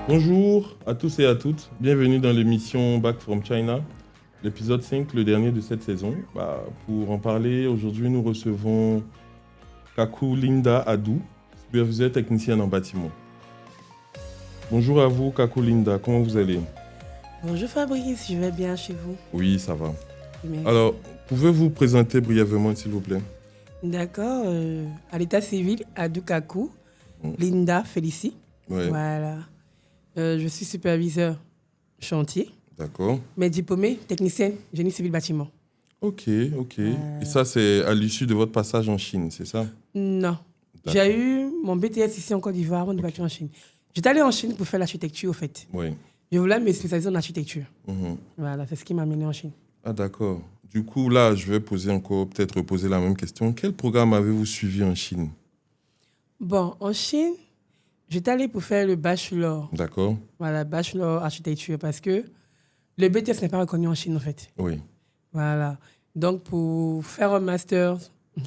Bonjour à tous et à toutes, bienvenue dans l'émission Back from China, l'épisode 5, le dernier de cette saison. Pour en parler, aujourd'hui nous recevons Kaku Linda Adou, superviseur technicienne en bâtiment. Bonjour à vous Kaku Linda, comment vous allez? Bonjour Fabrice, je vais bien chez vous. Oui, ça va. Merci. Alors, pouvez-vous présenter brièvement s'il vous plaît? D'accord, à l'état civil, Adou Kaku, Linda Félicie. Ouais. Voilà. Je suis superviseur chantier, D'accord. mais diplômée technicienne génie civil bâtiment. Ok. Et ça, c'est à l'issue de votre passage en Chine, c'est ça? Non. D'accord. J'ai eu mon BTS ici en Côte d'Ivoire avant de partir en Chine. J'étais allée en Chine pour faire l'architecture, au fait. Oui. Je voulais me spécialiser en architecture. Mhm. Voilà, c'est ce qui m'a amené en Chine. Ah d'accord. Du coup, là, je vais peut-être poser la même question. Quel programme avez-vous suivi en Chine? Bon, en Chine, j'étais allée pour faire le bachelor. D'accord. Voilà, bachelor architecture, parce que le BTS n'est pas reconnu en Chine, en fait. Oui. Voilà. Donc, pour faire un master,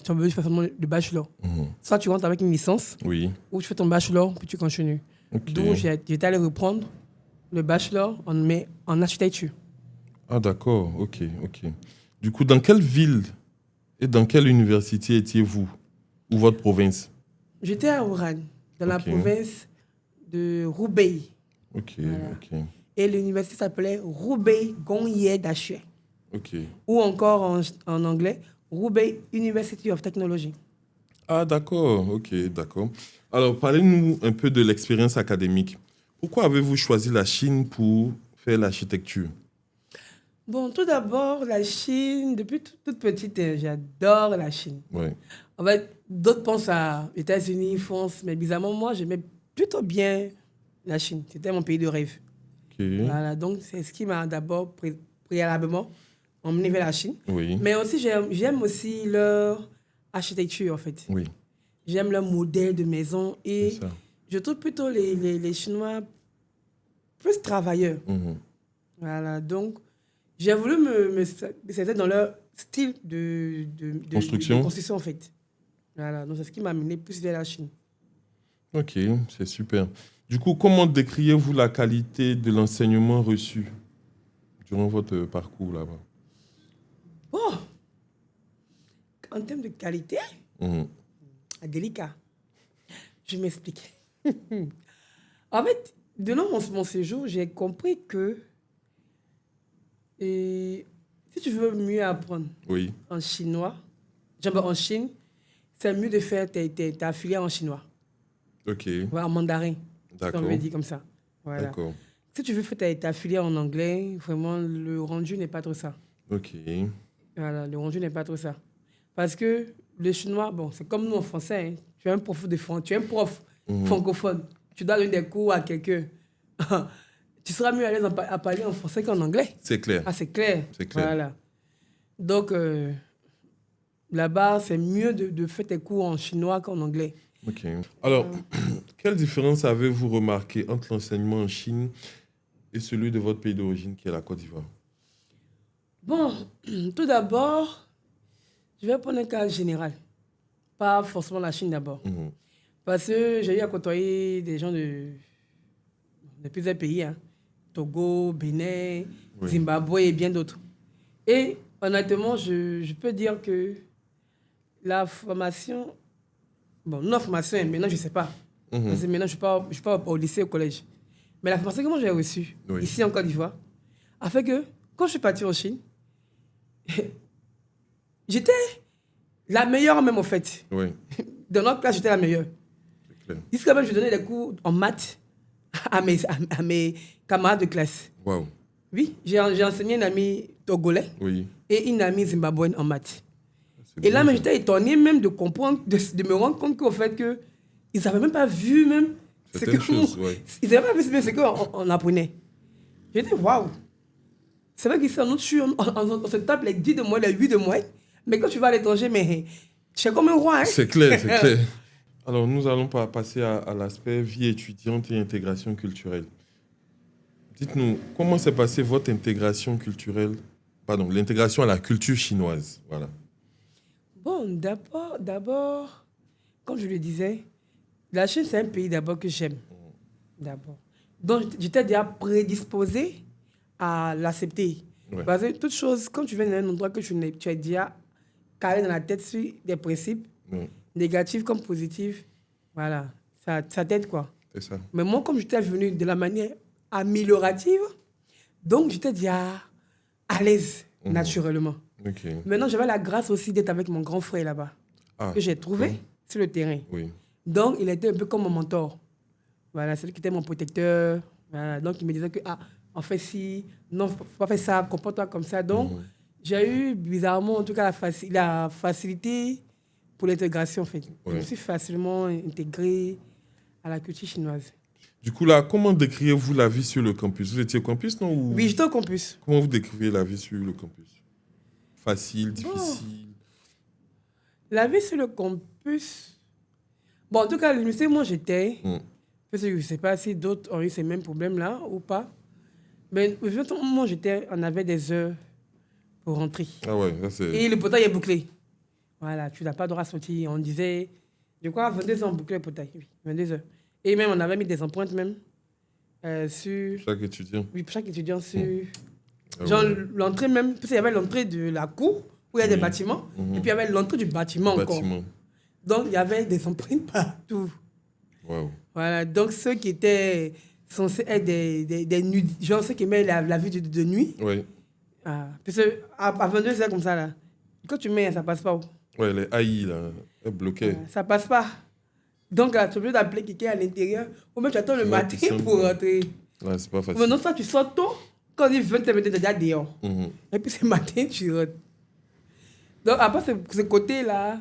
tu as besoin de faire seulement le bachelor. Mhm. Soit tu rentres avec une licence, Oui. ou tu fais ton bachelor, puis tu continues. Ok. Donc, j'étais allé reprendre le bachelor, mais en architecture. Ah d'accord. Ok. Du coup, dans quelle ville et dans quelle université étiez-vous? Ou votre province? J'étais à Oran, dans la Ok. province de Roubaix. Ok. Voilà. Et l'université s'appelait Roubaix Gongye Dachue. Ok. Ou encore en anglais, Roubaix University of Technology. Ah d'accord. Ok, d'accord. Alors, parlez-nous un peu de l'expérience académique. Pourquoi avez-vous choisi la Chine pour faire l'architecture? Bon, tout d'abord, la Chine, depuis toute petite, j'adore la Chine. Oui. En fait, d'autres pensent à États-Unis, France, mais bizarrement, moi, j'aimais plutôt bien la Chine. C'était mon pays de rêve. Ok. Voilà, donc c'est ce qui m'a d'abord préalablement emmené vers la Chine. Oui. Mais aussi, j'aime aussi leur architecture, en fait. Oui. J'aime leur modèle de maison C'est et ça. je trouve plutôt les Chinois plus travailleurs. Mhm. Voilà, donc j'ai voulu me spécialiser dans leur style de Construction. construction, en fait. Voilà, donc c'est ce qui m'a amené plus vers la Chine. Ok, c'est super. Du coup, comment décriez-vous la qualité de l'enseignement reçu durant votre parcours là-bas? Bon, en termes de qualité, Mhm. délicat. Je m'explique. En fait, durant mon séjour, j'ai compris que si tu veux mieux apprendre Oui, en chinois, genre en Chine, c'est mieux de faire ta filière en chinois, ok, ouais, en mandarin, si on d'accord, veut dire comme ça. Voilà. d'accord, Si tu veux faire ta filière en anglais, vraiment, le rendu n'est pas trop ça. ok, Voilà, le rendu n'est pas trop ça. Parce que le chinois, bon, c'est comme nous en français, hein. Tu es un prof tu es un prof francophone, tu dois donner des cours à quelqu'un. Tu seras mieux à l'aise à parler en français qu'en anglais. c'est clair, Ah, c'est clair. c'est clair. Voilà. Donc, là-bas, c'est mieux de faire tes cours en chinois qu'en anglais. Ok. Alors, quelle différence avez-vous remarqué entre l'enseignement en Chine et celui de votre pays d'origine qui est la Côte d'Ivoire? Bon, tout d'abord, je vais prendre un cas général. Pas forcément la Chine d'abord. Mhm. Parce que j'ai eu à côtoyer des gens de plusieurs pays, hein. Togo, Bénin, Oui. Zimbabwe et bien d'autres. Et honnêtement, je peux dire que la formation, bon, notre formation, maintenant, je ne sais pas. Parce que maintenant, je suis pas au lycée, au collège. Mais la formation que moi j'ai reçue, Oui. ici en Côte d'Ivoire, a fait que quand je suis partie en Chine, j'étais la meilleure même, en fait. Oui, Dans notre classe, j'étais la meilleure. c'est clair. Jusqu'à même, je donnais des cours en maths à mes camarades de classe. Waouh, Oui, j'ai enseigné une amie togolais oui. et une amie zimbabwéenne en maths. C'est Et là, bien, mais ça. j'étais étonnée même de comprendre, de me rendre compte qu'au fait que ils n'avaient même pas vu même Certaines choses, ouais. ils n'avaient pas vu ce qu'on apprenait. J'ai dit, waouh. C'est vrai qu'ici, on se tape les 10 de moyenne, les 8 de moyenne. Mais quand tu vas à l'étranger, mais tu es comme un roi. Hein? C'est clair, c'est clair. Alors, nous allons passer à l'aspect vie étudiante et intégration culturelle. Dites-nous, comment s'est passée votre intégration culturelle, pardon, l'intégration à la culture chinoise, voilà. Bon, comme je le disais, la Chine, c'est un pays d'abord que j'aime. D'abord. Donc, j'étais déjà prédisposée à l'accepter. Ouais. Parce que toute chose, quand tu viens d'un endroit que tu es déjà calé dans la tête sur des principes, négatifs comme positifs, voilà, ça t'aide, quoi. C'est ça. Mais moi, comme j'étais venu de la manière améliorative, donc j'étais déjà à l'aise, naturellement. Okay. Maintenant, j'avais la grâce aussi d'être avec mon grand frère là-bas, que j'ai trouvé sur le terrain. Oui. Donc, il était un peu comme mon mentor. Voilà, c'est lui qui était mon protecteur. Voilà, donc, il me disait que, en fait, si, non, faut pas faire ça, comporte-toi comme ça. Donc, j'ai eu, bizarrement, en tout cas, la facilité pour l'intégration, en fait. Je me suis facilement intégré à la culture chinoise. Du coup, là, comment décrivez-vous la vie sur le campus? Vous étiez au campus, non? Ou... Oui, j'étais au campus. Comment vous décrivez la vie sur le campus? Facile, difficile? La vie sur le campus... Bon, en tout cas, l'université, moi, j'étais... Parce que je ne sais pas si d'autres ont eu ces mêmes problèmes-là ou pas. Mais moi, on avait des heures pour rentrer. Ah ouais, ça c'est... Et le portail est bouclé. Voilà, tu n'as pas le droit à sortir. On disait, je crois, 22 heures, on bouclait le portail. Oui, 22 heures. Et même, on avait mis des empreintes même sur... Chaque étudiant? Oui, pour chaque étudiant sur... Genre, l'entrée même, parce qu'il y avait l'entrée de la cour, où il y a des bâtiments, et puis il y avait l'entrée du bâtiment encore. Donc, il y avait des empreintes partout. Wow. Voilà, donc ceux qui étaient censés être des nuits, genre ceux qui aimaient la vie de nuit. Oui. Parce qu'à 22 heures comme ça, là, quand tu mets, ça passe pas. Ouais, les AI, là, elles bloquaient. Ça passe pas. Donc, là, tu es obligé d'appeler quelqu'un à l'intérieur, ou même tu attends le matin pour rentrer. Ouais, c'est pas facile. Maintenant, ça, tu sors tôt, quand il veut te mettre déjà dehors. Et puis, ce matin, tu rentres. Donc, après ce côté-là,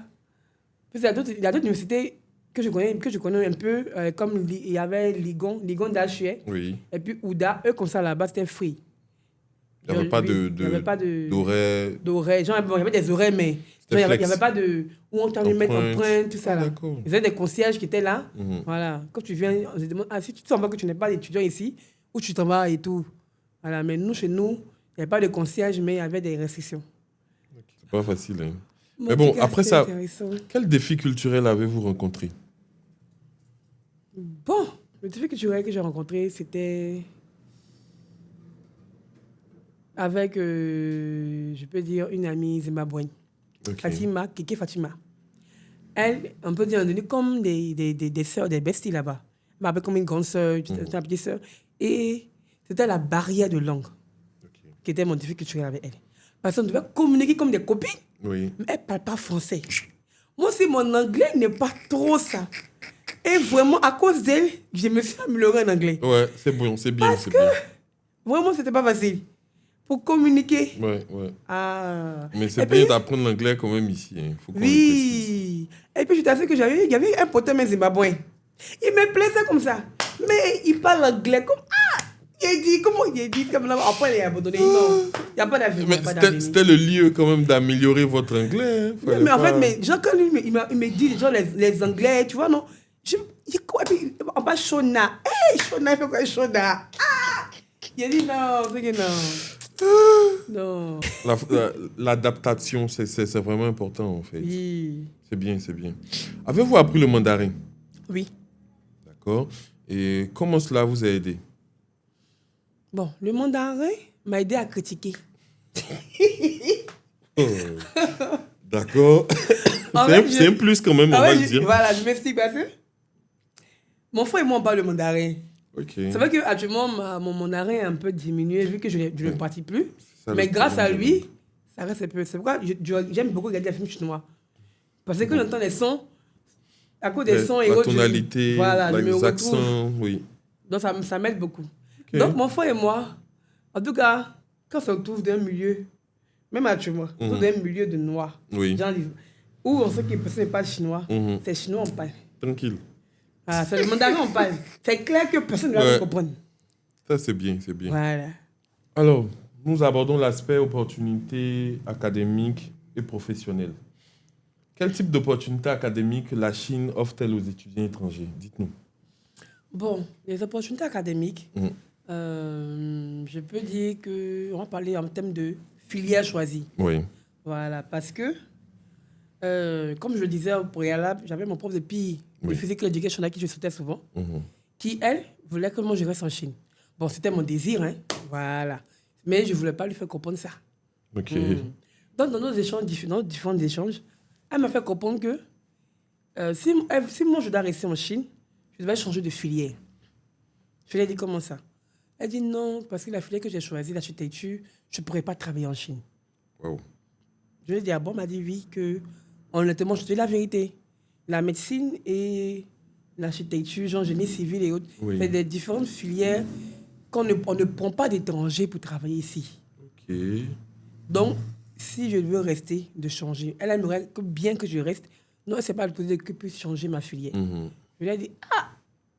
parce qu'il y a d'autres universités que je connais un peu, comme il y avait Ligon d'Achuet, et puis Ouda, eux comme ça là-bas, c'était free. Il n'y avait pas d'oreilles. Genre, il y avait des oreilles, mais il n'y avait pas de... Où on t'allait mettre empreinte, tout ça là. Ils avaient des concierges qui étaient là. Voilà. Quand tu viens, on se demande, si tu te sens pas que tu n'es pas étudiant ici, où tu t'en vas et tout. Voilà. Mais nous, chez nous, il n'y avait pas de concierge, mais il y avait des restrictions. C'est pas facile, hein. Mais bon, après ça, quel défi culturel avez-vous rencontré? Bon, le défi culturel que j'ai rencontré, c'était avec, je peux dire, une amie zimbabwéenne, Fatima, Keke Fatima. Elle, on peut dire, on est devenus comme des sœurs, des besties là-bas. Elle m'appelait comme une grande sœur, une petite sœur. Et c'était la barrière de langue qui était mon défi culturel avec elle. Parce qu'on devait communiquer comme des copines. Mais elle ne parle pas français. Moi aussi, mon anglais n'est pas trop ça. Et vraiment, à cause d'elle, je me suis améliorée en anglais. Ouais, c'est bon, c'est bien. Parce que, vraiment, c'était pas facile. Pour communiquer. Ouais. Mais c'est et bien puis, d'apprendre l'anglais quand même ici. Hein. Faut qu'on oui. Et puis, j'étais assez que il y avait un pote même zimbabwéen. Il me plaisait comme ça. Mais il parle anglais comme... Il a dit, comme là, après il a abandonné. Non, il n'y a pas d'avenir. C'était le lieu quand même d'améliorer votre anglais. Hein. Mais en fait, genre, quand lui, il me dit, genre, les anglais, tu vois, non? On parle Shona. Hey, Shona, il fait quoi, Shona? Il a dit non, c'est que non. Non. L'adaptation, c'est vraiment important, en fait. Oui. C'est bien. Avez-vous appris le mandarin? Oui. D'accord. Et comment cela vous a aidé? Bon, le mandarin m'a aidé à critiquer. D'accord. C'est un plus quand même, on va le dire. Voilà, je m'explique parce que mon frère et moi, on parle le mandarin. C'est vrai qu'actuellement, mon mandarin a un peu diminué vu que je ne le pratique plus. Mais grâce à lui, ça reste un peu. C'est pourquoi j'aime beaucoup regarder les films chinois. Parce que j'entends les sons, à cause des sons et autres. La tonalité, les accents, oui. Donc ça m'aide beaucoup. Donc mon frère et moi, en tout cas, quand on se retrouve dans un milieu, même actuellement, on se retrouve dans un milieu de noirs, où on sait que personne n'est pas chinois, c'est chinois on parle. Tranquille. C'est le mandarin on parle. C'est clair que personne ne va comprendre. Ça c'est bien. Voilà. Alors, nous abordons l'aspect opportunités académiques et professionnelles. Quel type d'opportunités académiques la Chine offre-t-elle aux étudiants étrangers? Dites-nous. Bon, les opportunités académiques, je peux dire qu'on va parler en termes de filière choisie. Oui. Voilà, parce que, comme je le disais au préalable, j'avais mon prof de PI, de Physical Education, à qui je sautais souvent. qui, elle, voulait que moi je reste en Chine. Bon, c'était mon désir, hein. Voilà. Mais je ne voulais pas lui faire comprendre ça. Ok. Donc, dans nos échanges, différents échanges, elle m'a fait comprendre que si moi je dois rester en Chine, je devais changer de filière. Je lui ai dit comment ça? Elle dit non, parce que la filière que j'ai choisie, l'architecture, je ne pourrais pas travailler en Chine. Wow. Je lui ai dit, ah bon, elle m'a dit oui, que honnêtement, je te dis la vérité. La médecine et l'architecture, genre génie civil et autres, c'est des différentes filières on ne prend pas d'étrangers pour travailler ici. Ok. Donc, si je veux rester, de changer, elle aimerait bien que je reste. Non, c'est pas le possible que je puisse changer ma filière. Je lui ai dit,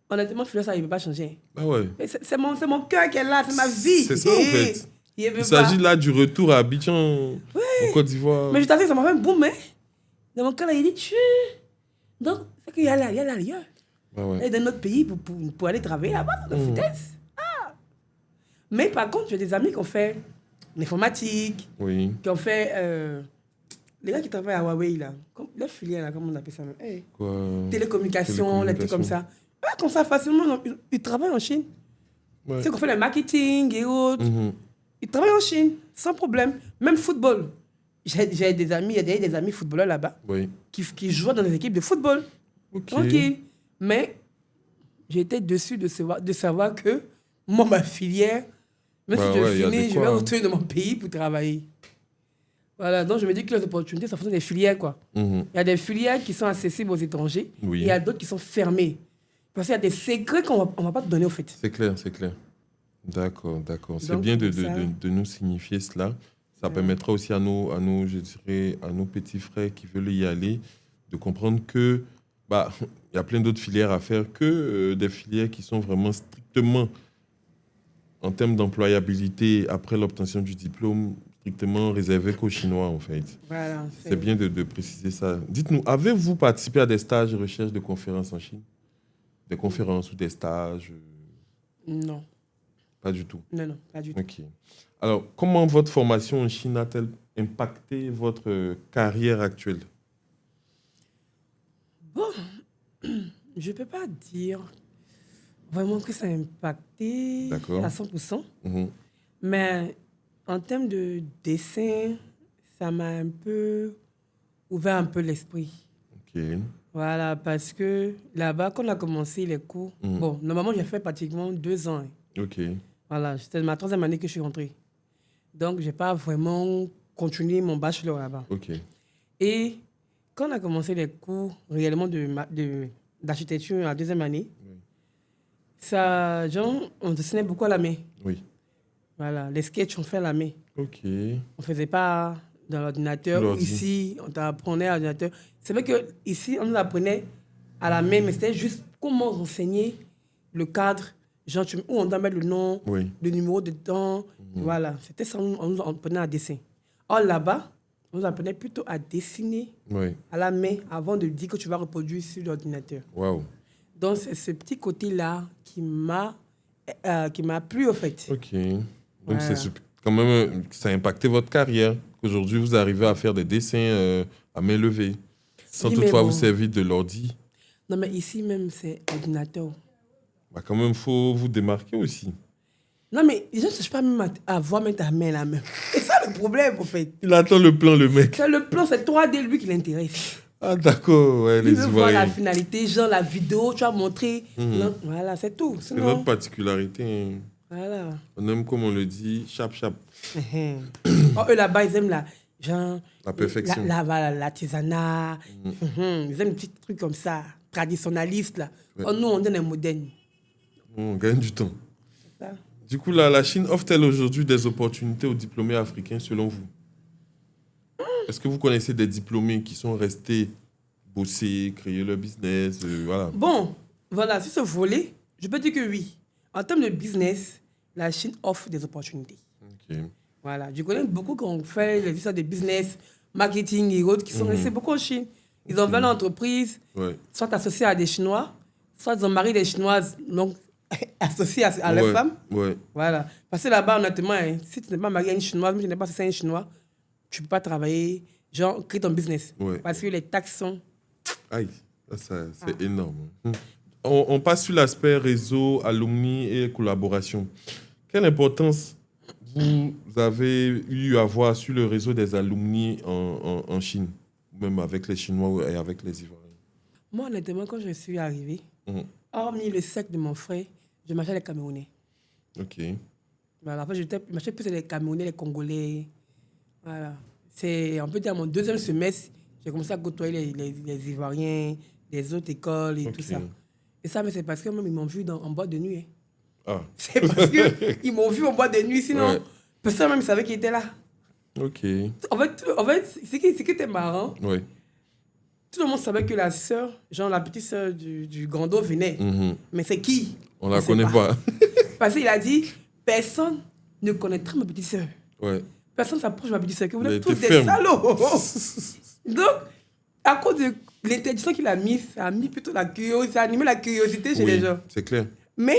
honnêtement, filière, ça, il ne peut pas changer. Ah ouais. C'est mon cœur qui est là, c'est ma vie. C'est ça, en fait. Il s'agit là du retour à Abidjan, en Côte d'Ivoire. Mais je t'assure, ça m'a fait un boum, hein. Dans mon cœur, là, il dit, donc, c'est qu'il y a l'ailleurs. Ah ouais. Et dans notre pays, pour aller travailler là-bas, dans la foutaise. Mais par contre, j'ai des amis qui ont fait l'informatique, qui ont fait... les gars qui travaillent à Huawei, là, les filières, là, comment on appelle ça? Télécommunications, les trucs comme ça. Comme ça, facilement, ils travaillent en Chine. Ouais. Ceux qui ont fait le marketing et autres, ils travaillent en Chine, sans problème. Même football. J'ai des amis, il y a des amis footballeurs là-bas qui jouent dans des équipes de football. Tranquille. Mais j'ai été déçu de savoir que moi, ma filière, même si je finis, je vais retourner dans mon pays pour travailler. Voilà, donc je me dis que les opportunités, ça fonctionne des filières, quoi. Il y a des filières qui sont accessibles aux étrangers, et il y a d'autres qui sont fermées. Parce qu'il y a des secrets qu'on ne va pas te donner, au fait. C'est clair. D'accord. C'est bien de nous signifier cela. Ça permettra aussi à nos petits frères qui veulent y aller de comprendre que y a plein d'autres filières à faire que des filières qui sont vraiment strictement, en termes d'employabilité, après l'obtention du diplôme, strictement réservées qu'aux Chinois, en fait. Voilà, c'est bien de préciser ça. Dites-nous, avez-vous participé à des stages de recherche de conférences en Chine? Des conférences ou des stages? Non. Pas du tout? Non, pas du tout. Ok. Alors, comment votre formation en Chine a-t-elle impacté votre carrière actuelle? Bon, je ne peux pas dire vraiment que ça a impacté à 100%. Mais en termes de dessin, ça m'a un peu ouvert un peu l'esprit. Ok. Voilà, parce que là-bas, quand on a commencé les cours, bon, normalement, j'ai fait pratiquement 2 ans. Ok. Voilà, c'était ma 3e année que je suis rentrée. Donc, je n'ai pas vraiment continué mon bachelor là-bas. Ok. Et quand on a commencé les cours réellement d'architecture en 2e année, ça, genre, on dessinait beaucoup à la main. Oui. Voilà, les sketchs, on fait à la main. Ok. On ne faisait pas dans l'ordinateur. Ici, on t'apprenait à l'ordinateur. C'est vrai qu'ici, on nous apprenait à la main, mais c'était juste comment renseigner le cadre, genre où on doit mettre le nom, le numéro dedans. Voilà, c'était ça, on nous apprenait à dessin. Or, là-bas, on nous apprenait plutôt à dessiner à la main avant de dire que tu vas reproduire sur l'ordinateur. Waouh. Donc, c'est ce petit côté-là qui m'a plu, au fait. Ok. Donc, c'est quand même, ça a impacté votre carrière, qu'aujourd'hui, vous arrivez à faire des dessins à main levée, sans toutefois vous servir de l'ordi. Non, mais ici même, c'est ordinateur. Quand même, il faut vous démarquer aussi. Non, mais les gens ne cherchent pas même à voir même ta main là même. C'est ça le problème, en fait. Il attend le plan, le mec. C'est le plan, c'est 3D, lui, qui l'intéresse. Ah, d'accord, ouais, les Ivoiriens. Il veut voir la finalité, genre la vidéo, tu vas montrer. Non, voilà, c'est tout. C'est notre particularité. Voilà. On aime, comme on le dit, chap. Eux, là-bas, ils aiment la perfection. L'artisanat. Ils aiment des petits trucs comme ça, traditionnalistes. Là. Ouais. Nous, on est des modernes. On gagne du temps. C'est ça. Du coup, la Chine offre-t-elle aujourd'hui des opportunités aux diplômés africains, selon vous? Est-ce que vous connaissez des diplômés qui sont restés bosser, créer leur business, voilà. Bon, voilà, sur ce volet, je peux dire que oui. En termes de business, la Chine offre des opportunités. Ok. Voilà, je connais beaucoup qui ont fait les histoires de business, marketing et autres, qui sont restés beaucoup en Chine. Ils ont ouvert l'entreprise, soit associés à des Chinois, soit ils ont marié des Chinoises, donc associés à leurs femmes. Voilà. Parce que là-bas, honnêtement, si tu n'es pas marié à une Chinoise, même si tu n'es pas associé à un Chinois, tu ne peux pas travailler, genre, créer ton business. Parce que les taxes sont... Aïe, ça, c'est énorme. On passe sur l'aspect réseau, alumni et collaboration. Quelle importance vous avez eu à voir sur le réseau des alumni en Chine, même avec les Chinois et avec les Ivoiriens? Moi, honnêtement, quand je suis arrivée, Mhm. hormis le sec de mon frère, je marchais les Camerounais. Ok. Voilà, en fait, je marchais plus les Camerounais, les Congolais. Voilà. On peut dire, mon deuxième semestre, j'ai commencé à côtoyer les Ivoiriens, les autres écoles et tout ça. Et ça, mais c'est parce que même ils m'ont vu en boîte de nuit. Hein. Ah. C'est parce qu'ils m'ont vu en boîte de nuit, sinon, personne même savait qu'ils étaient là. Ok. En fait ce qui était marrant, Ouais. tout le monde savait que la sœur, genre la petite sœur du Grando venait. Mhm. Mais c'est qui? On la connaît pas. Parce qu'il a dit, personne ne connaîtra ma petite sœur. Ouais. Personne ne s'approche de ma petite sœur. Que vous Il a êtes été tous des ferme. salauds. Donc, à cause de l'interdiction qu'il a mise, ça a mis plutôt la curiosité, ça a animé la curiosité chez les gens. C'est clair. Mais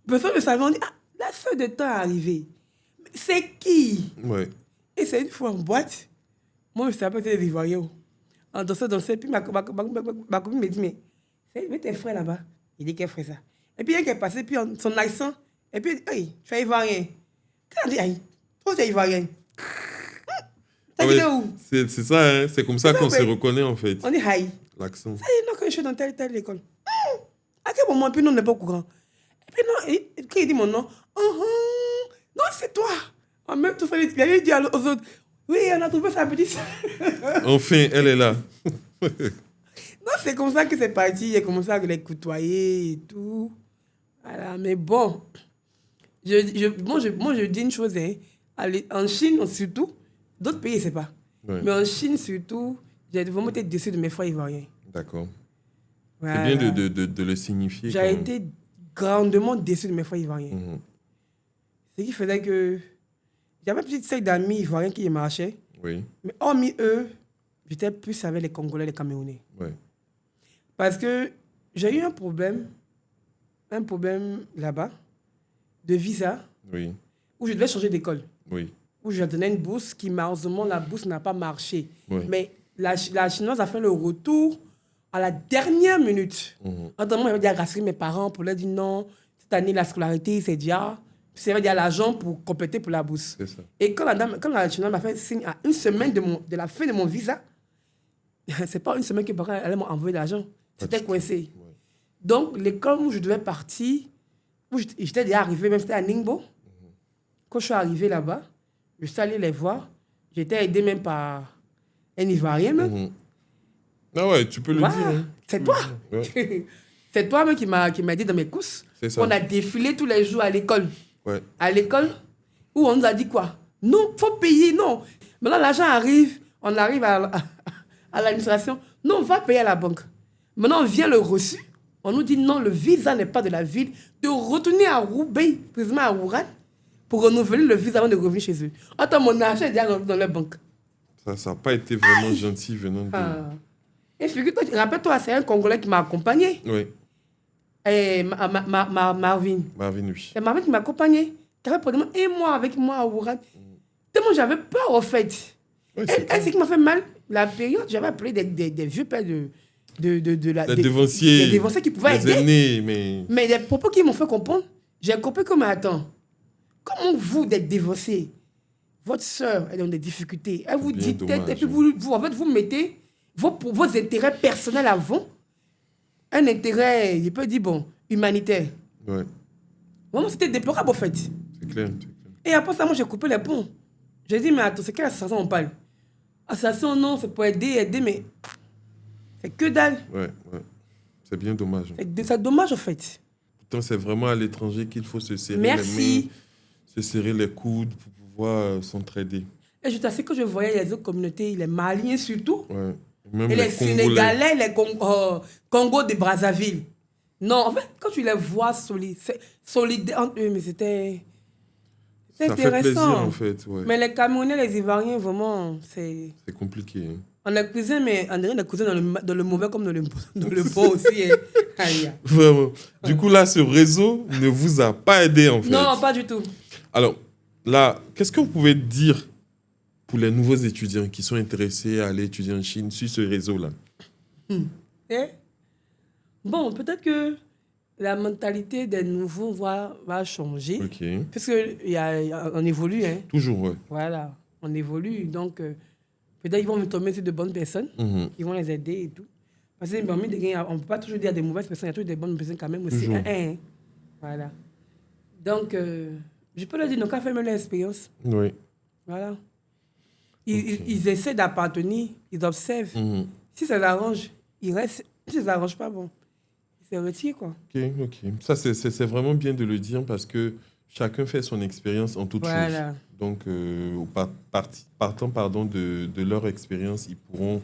personne ne savait. On dit, ah, la sœur de temps est arrivée. Mais c'est qui? Ouais. Et c'est une fois en boîte. Moi, je savais pas que c'était des Ivoiriens. En dansant, puis ma copine me dit, mais tes frères là-bas. Il dit, quel frère ça? Et puis, il y a qui est passé, puis son accent. Et puis, hey, tu es Ivoirien. Quand on dit, hey, toi, tu es Ivoirien. T'as dit où? C'est ça, hein? C'est comme ça qu'on se reconnaît en fait. On dit, hey. L'accent. Ça y est, non, quand je suis dans telle école. À quel moment, puis nous, on n'est pas au courant. Et puis, non, quand il dit mon nom, non, c'est toi. En même temps, il allait dire aux autres, oui, on a trouvé sa petite sœur. Enfin, elle est là. Non, c'est comme ça que c'est parti. J'ai commencé à les côtoyer et tout. Voilà, mais bon, moi, je dis une chose, hein. En Chine, surtout, d'autres pays, je ne sais pas. Ouais. Mais en Chine, surtout, j'ai vraiment été déçu de mes frères ivoiriens. D'accord. Voilà. C'est bien de le signifier. J'ai été grandement déçu de mes frères ivoiriens. Mhm. Ce qui faisait que j'avais une petite série d'amis ivoiriens qui marchaient. Oui. Mais hormis eux, j'étais plus avec les Congolais, les Camerounais. Ouais. Parce que j'ai eu un problème là-bas, de visa, Oui. où je devais changer d'école. Oui. Où je donnais une bourse qui, malheureusement, la bourse n'a pas marché. Oui. Mais la Chinoise a fait le retour à la dernière minute. Notamment, j'avais dit à rassurer mes parents pour leur dire non, cette année, la scolarité, c'est déjà. Ça veut dire l'argent pour compléter pour la bourse. C'est ça. Et quand la Chinoise m'a fait signe à une semaine de la fin de mon visa, c'est pas une semaine que par elle m'a envoyé l'argent. C'était coincé. Ouais. Donc, l'école où je devais partir, où j'étais déjà arrivé, même c'était à Ningbo. Quand je suis arrivé là-bas, je suis allé les voir. J'étais aidé même par un Ivoirien. Même. Ah ouais, tu peux le Voilà. dire. Hein. C'est toi. Ouais. C'est toi même qui m'a aidé dans mes courses. C'est ça. On a défilé tous les jours à l'école. Ouais. À l'école, où on nous a dit quoi? Non, faut payer, non. Maintenant, l'argent arrive, on arrive à l'administration. Non, on va payer à la banque. Maintenant, on vient le reçu. On nous dit non, le visa n'est pas de la ville. De retourner à Roubaix, précisément à Ouran, pour renouveler le visa avant de revenir chez eux. Attends, mon argent est déjà dans leur banque. Ça n'a pas été vraiment gentil venant de... Ah. Et figure-toi, rappelle-toi, c'est un Congolais qui m'a accompagné. Oui. Et Marvin. Marvin, oui. C'est Marvin qui m'a accompagné. Qui avait probablement un mois avec moi à Ouran. Tellement j'avais peur, au fait. Ouais, Et ce qui m'a fait mal, la période, j'avais appelé des vieux pères de la... Les dévanciers. Des dévanciers qui pouvaient aider. Aînés, Mais des propos qui m'ont fait comprendre, j'ai compris que, mais attends, comment vous, d'être dévancé, votre soeur est dans des difficultés, elle vous dit tête, et puis en fait, vous mettez vos intérêts personnels avant, un intérêt, je peux dire, bon, humanitaire. Ouais. Vraiment, c'était déplorable, en fait. C'est clair. Et après ça, moi, j'ai coupé les ponts. J'ai dit, mais attends, c'est quelle association on parle? Association, non, c'est pour aider, mais c'est que dalle. Ouais. C'est bien dommage. C'est dommage, en fait. Pourtant, c'est vraiment à l'étranger qu'il faut se serrer les mains, se serrer les coudes pour pouvoir s'entraider. Et je t'assure que je voyais les autres communautés, les Maliens surtout, Ouais. Même et les Sénégalais, les Congo de Brazzaville. Non, en fait, quand tu les vois solidaires entre eux, mais c'était ça intéressant. fait plaisir, en fait. Ouais. Mais les Camerounais, les Ivoiriens, vraiment, c'est compliqué. Hein. On est cousins, mais on dirait cousins dans le mauvais comme dans le bon aussi. Hein. Vraiment. Du coup, là, ce réseau ne vous a pas aidé, en fait. Non, pas du tout. Alors, là, qu'est-ce que vous pouvez dire pour les nouveaux étudiants qui sont intéressés à aller étudier en Chine sur ce réseau-là? Bon, peut-être que la mentalité des nouveaux va changer. Ok. Parce qu'on évolue, hein. Toujours, ouais. Voilà, on évolue. Donc, peut-être qu'ils vont tomber sur de bonnes personnes qui vont les aider et tout. Parce que, bon, mine de rien, on ne peut pas toujours dire des mauvaises personnes, il y a toujours des bonnes personnes quand même aussi. Toujours. Voilà. Donc, je peux leur dire, donc, à faire même l'expérience. Oui. Voilà. Ils essaient d'appartenir, ils observent. Si ça les arrange, ils restent. Si ça ne les arrange pas, bon, ils se retirent, quoi. Ok. Ça, c'est vraiment bien de le dire parce que chacun fait son expérience en toute chose. Donc, partant de leur expérience, ils pourront,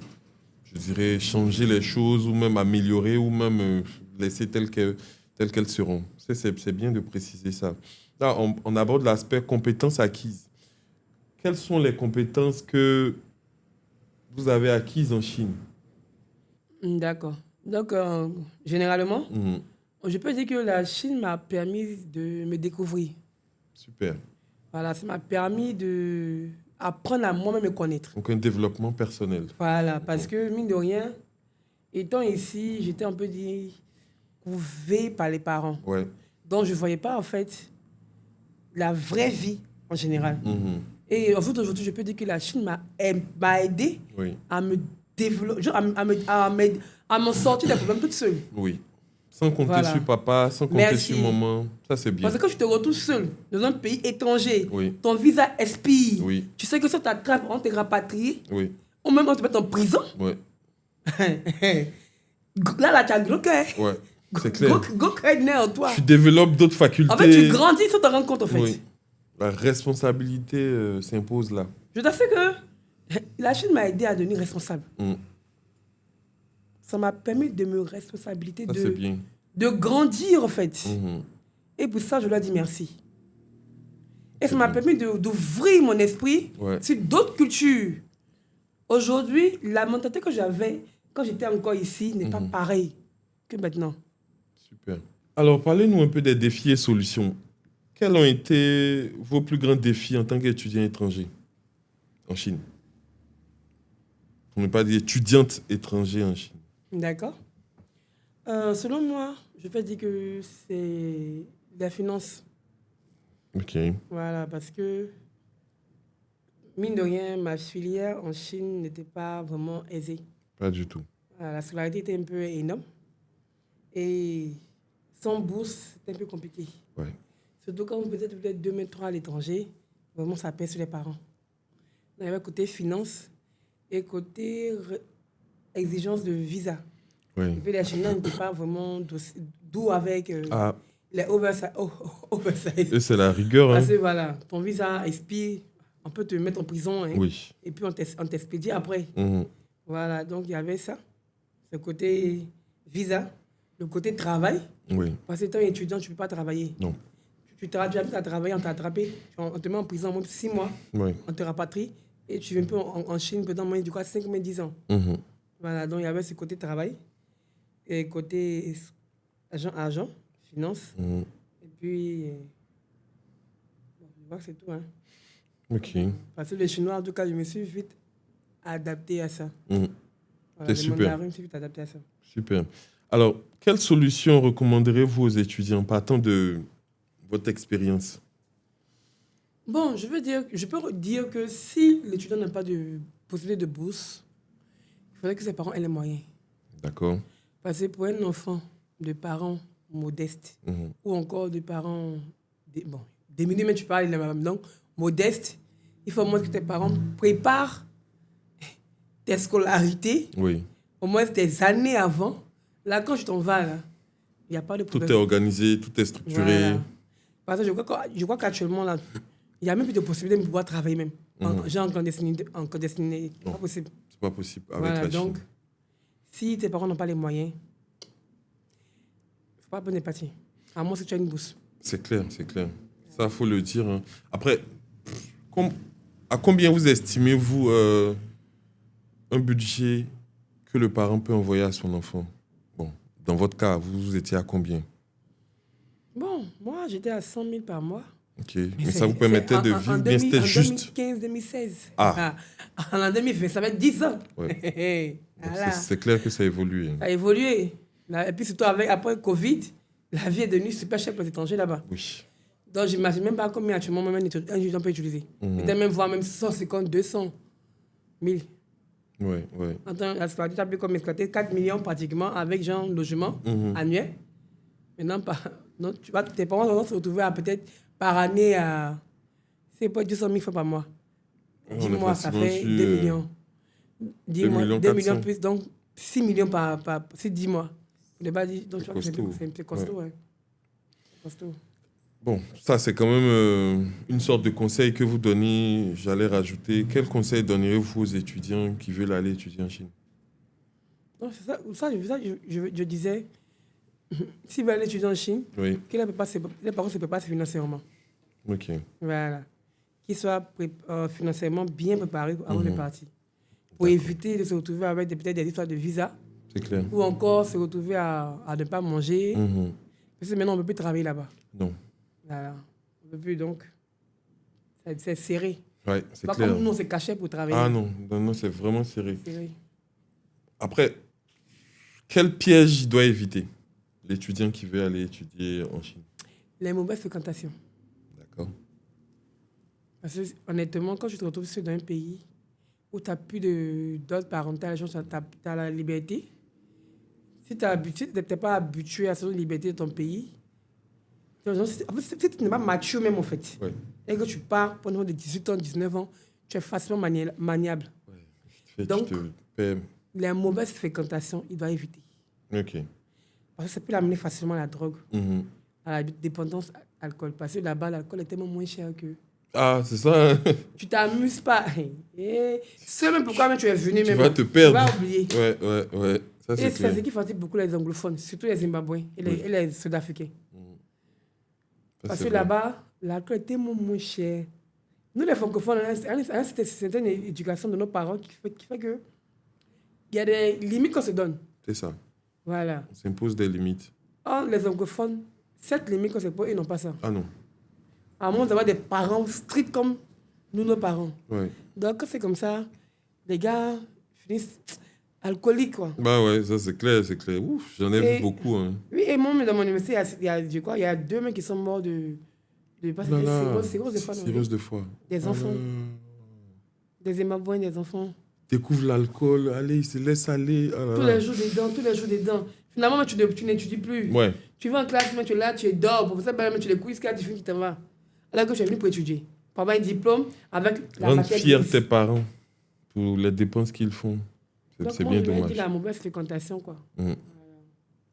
je dirais, changer les choses ou même améliorer ou même laisser telles qu'elles seront. C'est bien de préciser ça. Là, on aborde l'aspect compétences acquises. Quelles sont les compétences que vous avez acquises en Chine? D'accord. Donc, généralement, je peux dire que la Chine m'a permis de me découvrir. Super. Voilà, ça m'a permis d'apprendre à moi-même me connaître. Donc, un développement personnel. Voilà, parce que, mine de rien, étant ici, j'étais un peu dit couvée par les parents. Ouais. Donc, je ne voyais pas, en fait, la vraie vie en général. Et en fait, aujourd'hui, je peux dire que la Chine m'a aidé à me développer, à me sortir des problèmes toute seule. Oui. Sans compter sur papa, sans compter sur maman. Ça, c'est bien. Parce que quand tu te retrouves seul dans un pays étranger, ton visa expire. Tu sais que si on t'attrape, on te rapatrie. Ou même on te met en prison. Là, tu as gros cœur. Ouais, c'est clair. Gros cœur né en toi. Tu développes d'autres facultés. En fait, tu grandis sans te rendre compte, en fait. Oui. La responsabilité s'impose là. Je t'assure que la Chine m'a aidé à devenir responsable. Ça m'a permis de me responsabiliser, de grandir, en fait. Et pour ça, je leur dis merci. Et ça m'a permis d'ouvrir mon esprit sur d'autres cultures. Aujourd'hui, la mentalité que j'avais quand j'étais encore ici n'est pas pareille que maintenant. Super. Alors, parlez-nous un peu des défis et solutions. Quels ont été vos plus grands défis en tant qu'étudiant étranger en Chine? Pour ne pas dire étudiante étrangère en Chine. D'accord. Selon moi, je peux dire que c'est la finance. Ok. Voilà, parce que, mine de rien, ma filière en Chine n'était pas vraiment aisée. Pas du tout. La scolarité était un peu énorme. Et sans bourse, c'était un peu compliqué. Ouais. Surtout quand vous êtes peut-être 2003 à l'étranger, vraiment, ça pèse sur les parents. Il y avait côté finance et côté exigence de visa. Oui. Et puis les Chinois n'étaient pas vraiment doux avec les oversize. C'est la rigueur. Parce que voilà, ton visa expire, on peut te mettre en prison. Hein, oui. Et puis on t'expédie après. Voilà, donc il y avait ça. Le côté visa, le côté travail. Oui. Parce que étant étudiant, tu ne peux pas travailler. Non. Tu as travaillé, on t'a attrapé, on te met en prison moins de 6 mois, on te rapatrie et tu viens un peu en Chine pendant moins de 5 ou 10 ans. Voilà, donc il y avait ce côté travail et côté argent, finance. Et puis, je vois que c'est tout. Hein. Ok. Parce que les Chinois, en tout cas, je me suis vite adapté à ça. Voilà, c'est super. Je me suis vite adapté à ça. Super. Alors, quelle solution recommanderez-vous aux étudiants partant de votre expérience? Bon, je peux dire que si l'étudiant n'a pas de possibilité de bourse, il faudrait que ses parents aient les moyens. D'accord. Parce que pour un enfant de parents modestes, ou encore de parents démunis, mais tu parles de la même langue, modestes, il faut au moins que tes parents préparent tes scolarités, au moins des années avant. Là, quand tu t'en vas, il n'y a pas de problème. Tout est organisé, tout est structuré. Voilà. Parce que je crois qu'actuellement, là, il n'y a même plus de possibilité de pouvoir travailler même. Genre en clandestinité. C'est pas possible. C'est pas possible avec la Chine. Donc, si tes parents n'ont pas les moyens, il ne faut pas bonne partie. À moins que tu as une bourse. C'est clair. Ça, il faut le dire. Hein. Après, à combien vous estimez-vous un budget que le parent peut envoyer à son enfant? Bon, dans votre cas, vous étiez à combien? Bon, moi, j'étais à 100 000 par mois. Ok, mais ça vous permettait de vivre bien, c'était juste. En 2015-2016. En 2020, ça va être 10 ans. Ouais. Voilà. C'est clair que ça a évolué. Ça a évolué. Là, et puis surtout après le Covid, la vie est devenue super chère pour les étrangers là-bas. Oui. Donc, j'imagine même pas combien actuellement même un étudiant peut utiliser. Peut-être même voir même 150, 200 000. Oui. Attends, tu as pu comme exploiter 4 millions pratiquement avec genre logement annuel. Maintenant, non, tes parents vont se retrouver à peut-être par année à. C'est pas 200 000 francs par mois. 10 mois, ça fait 2 millions. 10 mois, 2 millions plus, donc 6 millions c'est 10 mois. Donc, tu vois que c'est costaud, ouais. Costaud. Bon, ça, c'est quand même une sorte de conseil que vous donnez. J'allais rajouter. Quel conseil donneriez-vous aux étudiants qui veulent aller étudier en Chine? Non, c'est ça, je disais, s'ils veulent aller étudier en Chine, Oui. que les parents se préparent financièrement. OK. Voilà. Qu'ils soient financièrement bien préparés avant de partir. Pour éviter de se retrouver avec peut-être des histoires de visa. C'est clair. Ou encore se retrouver à ne pas manger. Parce que maintenant, on ne peut plus travailler là-bas. Non. Voilà. On ne peut plus, donc. C'est serré. Ouais, c'est pas clair. comme nous, on s'est caché pour travailler. Ah non, c'est vraiment serré. Après, quel piège il doit éviter l'étudiant qui veut aller étudier en Chine? Les mauvaises fréquentations. D'accord. Parce que honnêtement, quand tu te retrouves dans un pays où tu n'as plus d'ordre parental, tu as la liberté, si tu n'es pas habitué à cette liberté de ton pays, si tu n'es pas mature même en fait, et que tu pars pendant de 18 ans, 19 ans, tu es facilement maniable. Donc, les mauvaises fréquentations, il doit éviter. OK. Parce que ça peut l'amener facilement à la drogue, à la dépendance à l'alcool. Parce que là-bas, l'alcool est tellement moins cher que... Ah, c'est ça. Tu t'amuses pas. C'est même pourquoi même tu es venu. Tu vas te perdre. Tu vas oublier. Ouais. Ça, c'est clair. C'est ce qui fatigue beaucoup les anglophones, surtout les Zimbabwéens et les Sud-Africains. Parce que là-bas, l'alcool est tellement moins cher. Nous, les francophones, c'est une certaine éducation de nos parents qui fait que il y a des limites qu'on se donne. C'est ça. Voilà. On s'impose des limites. Or, les anglophones, cette limite qu'on se pose, ils n'ont pas ça. Ah non. À moins d'avoir des parents stricts comme nous, nos parents. Ouais. Donc, quand c'est comme ça, les gars finissent alcooliques, quoi. Bah ouais, ça c'est clair. Ouf, j'en ai vu beaucoup. Hein. Oui, et moi, dans mon université, il y a 2 mecs qui sont morts de cirrhose de foie. Des enfants. Des Zimbabwéens, des enfants. Découvre l'alcool, allez, ils se laissent aller. Tous les jours dedans. Finalement, tu n'étudies plus. Ouais. Tu vas en classe, mais tu es là, tu es dors. Pour ça, tu les quiz, tu finis, tu t'en vas. Alors que tu es venu pour étudier. Pour avoir un diplôme avec la rendre matière. fiers tes parents pour les dépenses qu'ils font. C'est bien dommage. Donc, dit la mauvaise fréquentation, quoi.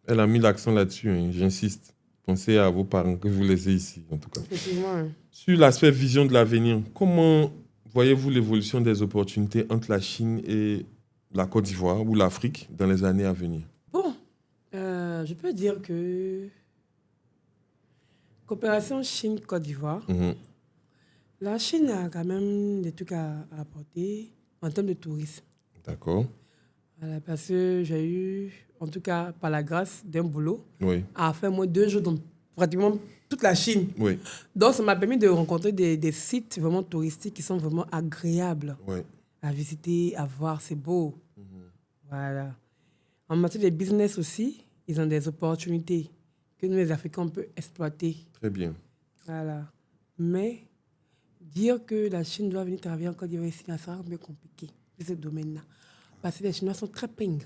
Elle a mis l'accent là-dessus, hein, j'insiste. Pensez à vos parents que vous laissez ici, en tout cas. Effectivement. Hein. Sur l'aspect vision de l'avenir, comment voyez-vous l'évolution des opportunités entre la Chine et la Côte d'Ivoire ou l'Afrique dans les années à venir? Bon, je peux dire que coopération Chine-Côte d'Ivoire, la Chine a quand même des trucs à apporter en termes de tourisme. D'accord. Voilà, parce que j'ai eu, en tout cas par la grâce d'un boulot, à faire moins 2 jours dans pratiquement toute la Chine. Oui. Donc, ça m'a permis de rencontrer des sites vraiment touristiques qui sont vraiment agréables à visiter, à voir. C'est beau. Voilà. En matière de business aussi, ils ont des opportunités que nous, les Africains, on peut exploiter. Très bien. Voilà. Mais dire que la Chine doit venir travailler en Côte d'Ivoire ici, ça sera un peu compliqué dans ce domaine-là. Parce que les Chinois sont très ping.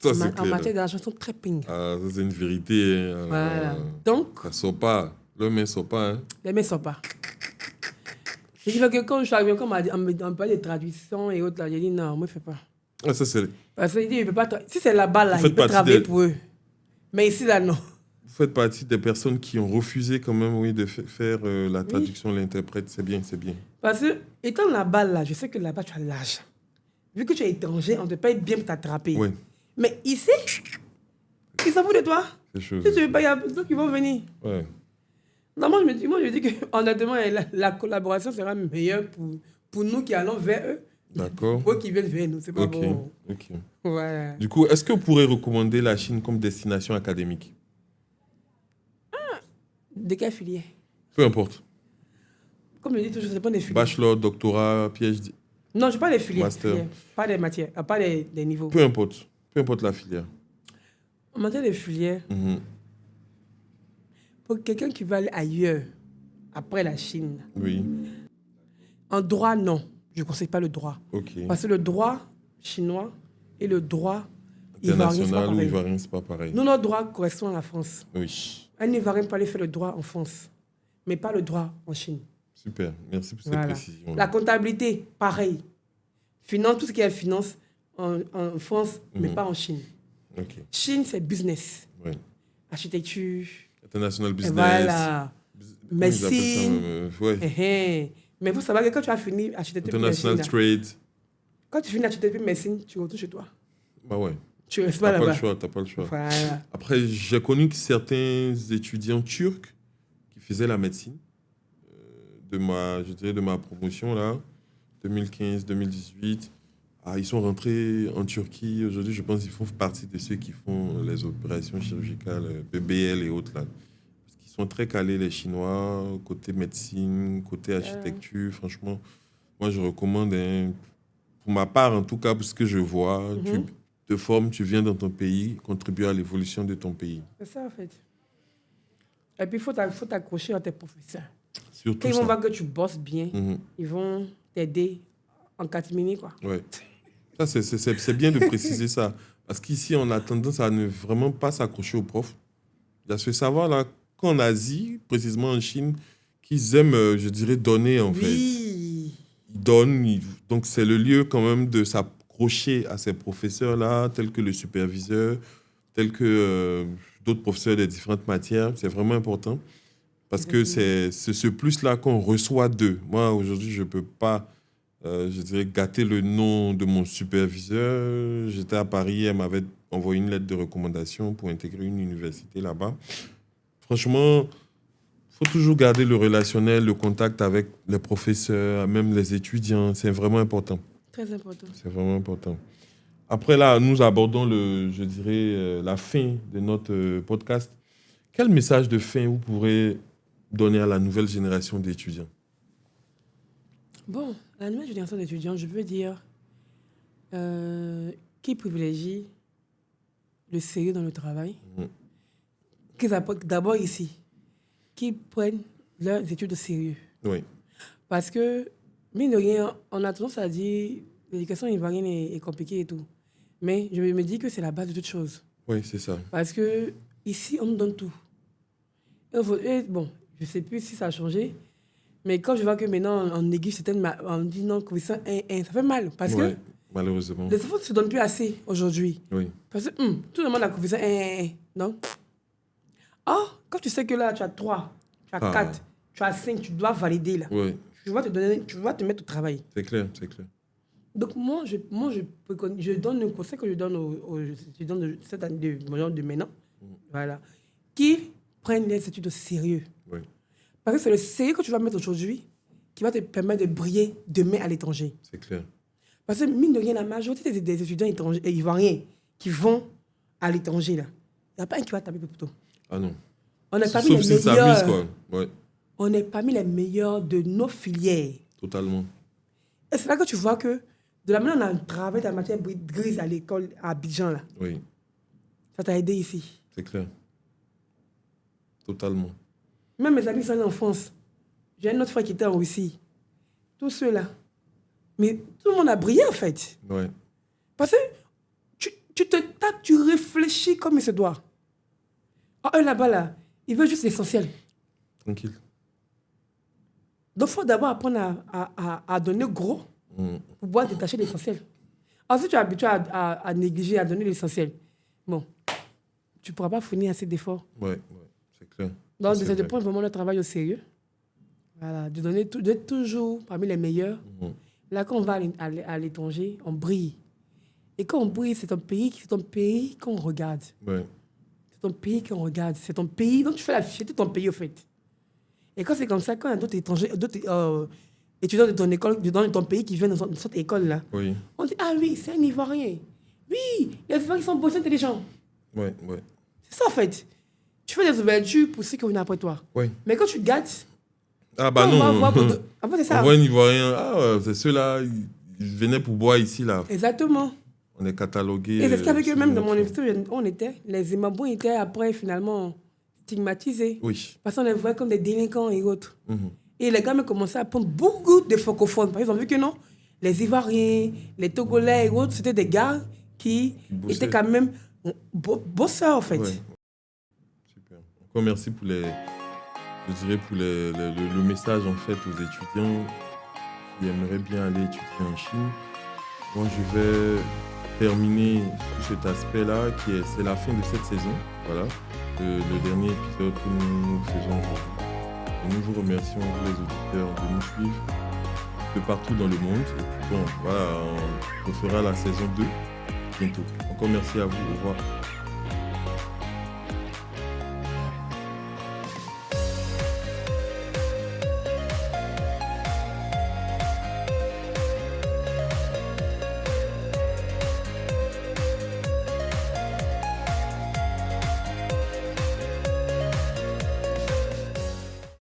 En matière d'argent, ils sont très ping. Ah, ça, c'est une vérité. Hein. Voilà. Donc... Ça ne sort pas. Le main ne sort pas. Hein. Les mains ne sortent pas. C'est qui fait que quand je suis arrivé, quand on me parlait de traduction et autres, là, j'ai dit non, moi, je ne fais pas. Ah, ça, c'est... Parce qu'il dit, il peut pas si c'est là-bas, là, il peut travailler pour eux. Mais ici, là, non. Vous faites partie des personnes qui ont refusé quand même, de faire la traduction, l'interprète. C'est bien. Parce que, étant là-bas, là, je sais que là-bas, tu as l'âge. Vu que tu es étranger, on te paye bien pour t'attraper. Oui. Mais ici, ils s'en foutent de toi. Si tu veux pas, il y a d'autres qui vont venir. Ouais. Non, moi, je dis que honnêtement, la collaboration sera meilleure pour nous qui allons vers eux. D'accord. Pour eux qui viennent vers nous, c'est pas bon. Ok. Ouais. Du coup, est-ce que vous pourrez recommander la Chine comme destination académique? De quelle filière? Peu importe. Comme je dis toujours, ce n'est pas des filières. Bachelor, doctorat, PhD. Non, je ne parle pas des filières. Master. Pas des matières, pas des niveaux. Peu importe la filière. En matière de filière, pour quelqu'un qui va aller ailleurs, après la Chine, Oui. en droit, non. Je ne conseille pas le droit. Ok. Parce que le droit chinois et le droit ivoirien, International ou ivoirien, c'est pas pareil. Nous, notre droit correspond à la France. Oui. Un Ivoirien peut aller faire le droit en France, mais pas le droit en Chine. Super. Merci pour cette Voilà. précision. La comptabilité, pareil. Finance, tout ce qui est finance en France, mais pas en Chine. Ok. Chine, c'est business. Oui. Architecture. International Et business. voilà. Comment ils appellent Médecine. ça, ouais. Mais il faut savoir que quand tu as fini architecture et International médecine, trade. quand tu finis architecture et médecine, tu retournes chez toi. Bah ouais. Tu restes pas T'as pas là-bas. le choix, t'as pas le choix. Voilà. Après, j'ai connu que certains étudiants turcs qui faisaient la médecine de ma promotion là, 2015-2018. Ah, ils sont rentrés en Turquie. Aujourd'hui, je pense qu'ils font partie de ceux qui font les opérations chirurgicales, BBL et autres là. Parce qu'ils sont très calés, les Chinois, côté médecine, côté architecture. Franchement, moi, je recommande, hein, pour ma part en tout cas, pour ce que je vois, tu te formes, tu viens dans ton pays, contribuer à l'évolution de ton pays. C'est ça, en fait. Et puis, il faut t'accrocher à tes professeurs. Surtout Quand ils vont ça. voir que tu bosses bien, ils vont t'aider en catimini, quoi. Ouais. Ça, c'est bien de préciser ça. Parce qu'ici, on a tendance à ne vraiment pas s'accrocher aux profs. Il y a ce savoir-là qu'en Asie, précisément en Chine, qu'ils aiment, je dirais, donner, en fait. Ils donnent. Donc, c'est le lieu quand même de s'accrocher à ces professeurs-là, tels que le superviseur, tels que d'autres professeurs des différentes matières. C'est vraiment important. Parce que c'est ce plus-là qu'on reçoit d'eux. Moi, aujourd'hui, je ne peux pas, je dirais, gâter le nom de mon superviseur. J'étais à Paris, elle m'avait envoyé une lettre de recommandation pour intégrer une université là-bas. Franchement, il faut toujours garder le relationnel, le contact avec les professeurs, même les étudiants. C'est vraiment important. Très important. C'est vraiment important. Après, là, nous abordons, je dirais, la fin de notre podcast. Quel message de fin vous pourrez donner à la nouvelle génération d'étudiants? Bon, la nouvelle génération d'étudiants, je veux dire, qui privilégie le sérieux dans le travail, d'abord ici, qui prennent leurs études au sérieux. Oui. Parce que, mine de rien, on a tendance à dire l'éducation ivoirienne est compliquée et tout. Mais je me dis que c'est la base de toute chose. Oui, c'est ça. Parce que ici, on nous donne tout. Et bon, je ne sais plus si ça a changé, mais quand je vois que maintenant, on néglige certaines... On dit non, ça fait mal. Parce que malheureusement. les enfants ne se donnent plus assez aujourd'hui. Oui. Parce que tout le monde a couvert ça, non. Oh, quand tu sais que là, tu as 3, tu as 4, tu as 5, tu dois valider là. Oui. Tu vas te mettre au travail. C'est clair, c'est clair. Donc moi, je donne un conseil que je donne aux étudiants de cette année de maintenant, voilà, qui prennent les études au sérieux. Oui. Parce que c'est le sérieux que tu vas mettre aujourd'hui qui va te permettre de briller demain à l'étranger. C'est clair. Parce que mine de rien, la majorité des étudiants ivoiriens qui vont à l'étranger, là, il n'y a pas un qui va taper le couteau. Ah non. On est parmi Sauf les s'ils meilleurs. s'amusent, quoi. Ouais. On est parmi les meilleurs de nos filières. Totalement. Et c'est là que tu vois que de la manière dont on travaille dans la matière grise à l'école à Abidjan, là, Oui. ça t'a aidé ici. C'est clair. Totalement. Même mes amis qui sont en France, j'ai un autre frère qui était en Russie. Tous ceux-là. Mais tout le monde a brillé, en fait. Ouais. Parce que tu réfléchis comme il se doit. Ah, eux là-bas, là, ils veulent juste l'essentiel. Tranquille. Donc, il faut d'abord apprendre à donner gros pour pouvoir détacher l'essentiel. Ensuite, tu es habitué à négliger, à donner l'essentiel. Bon, tu ne pourras pas fournir assez d'efforts. Ouais, c'est clair. Donc, c'est de prendre vraiment le travail au sérieux. Voilà, d'être toujours parmi les meilleurs. Là, quand on va à l'étranger, on brille. Et quand on brille, c'est ton pays qu'on regarde. Ouais. C'est ton pays qu'on regarde. C'est ton pays. Donc, tu fais la fierté de ton pays, au fait. Et quand c'est comme ça, quand il y a d'autres étrangers, étudiants de ton école, dans ton pays qui viennent dans cette école-là, Oui. on dit, ah oui, c'est un Ivoirien. Oui, les Ivoiriens sont beaux, sont intelligents. Ouais. C'est ça, en fait. Tu fais des ouvertures pour ceux qui viennent après toi. Oui. Mais quand tu gâtes, Ah bah non. En fait, c'est ça. On voit un Ivoirien. Ah, c'est ceux-là, ils venaient pour boire ici, là. Exactement. On est catalogué. Et c'est ce qu'avec eux-mêmes, dans mon épisode, on était. Les Zimbabwéens étaient après, finalement, stigmatisés. Oui. Parce qu'on les voyait comme des délinquants et autres. Et les gars ont commencé à prendre beaucoup de francophones. Parce qu'ils ont vu que non, les Ivoiriens, les Togolais et autres, c'était des gars qui étaient quand même bosseurs, en fait. Ouais. Super. Encore merci pour le message, en fait, aux étudiants qui aimeraient bien aller étudier en Chine. Moi, je vais terminer sur cet aspect-là, c'est la fin de cette saison. Voilà, le dernier épisode que nous faisons aujourd'hui. Et nous vous remercions, vous les auditeurs, de nous suivre de partout dans le monde. Et puis bon, voilà, on refera la saison 2 bientôt. Encore merci à vous, au revoir.